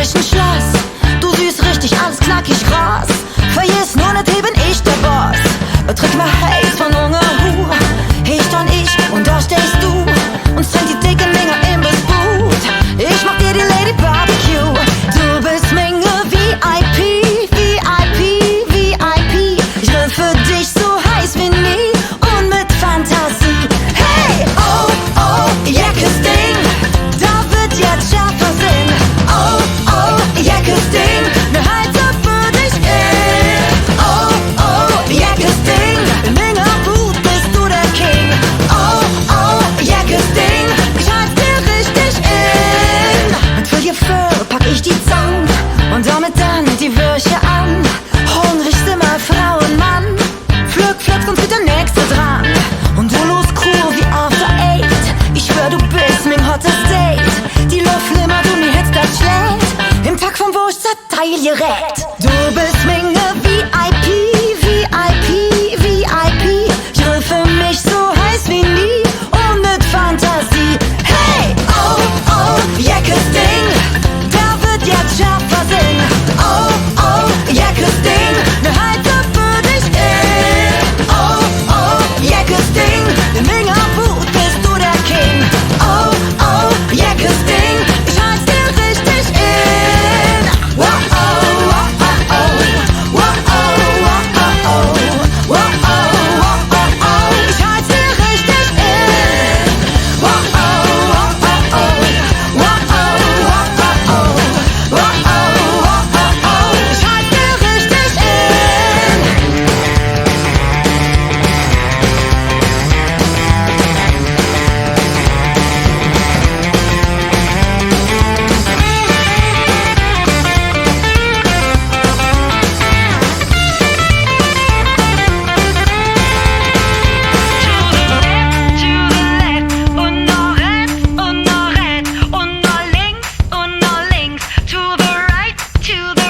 dich ein Schloss. Du siehst richtig, alles knackig raus. Vergiss nur nicht, hier bin ich der Boss. Betritt mal heiß von Hunger, hier stand ich und da stehst du. Uns trennt die dicken Dinger im Boot. Ich mach dir die Lady Barbecue. Du bist Minge VIP, VIP, VIP. Ich will für dich so heiß wie nie und mit Fantasie. Hey, oh, oh, jeckes Ding, da wird jetzt schärfer Sinn. Oh, oh, jeckes Ding, ne Heizer für dich in. Oh, oh, jeckes Ding, in Mingerboot bist du der King. Oh, oh, jeckes Ding, ich heiz dir richtig in. Und für ihr Fell pack ich die Zange und damit dann die Würche an. Hungrig sind mal Frau und Mann. Pflück, pflück, sonst wird der Nächste dran. Und du los cool wie After Eight. Ich schwör, du bist mein hottes Date. Die Luft flimmert und die Hitze das schlägt. Im Tag vom Wurst Teil direkt. Du bist Minge VIP, VIP, VIP. Ich will für mich so heiß wie nie und mit Fantasie. Hey, oh, oh, jeckes Ding, da wird jetzt schärfer Sinn. Oh, oh, jeckes Ding, ne Heizer für dich in. Oh, oh, jeckes Ding, im Mingerboot bist du der King. Oh, oh, jeckes Ding, ich heiz dir richtig in. Wow, oh, oh, oh, oh. Wow, oh, oh, oh, oh. Wow, oh, oh, oh, oh. Ich heiz dir richtig in. Wow, oh, oh, oh, oh. Wow, oh, oh, oh, oh. Wow, oh, oh, oh, oh. Ich heiz dir richtig in. Und noch rechts und noch rechts und noch links und noch links. To the right, to the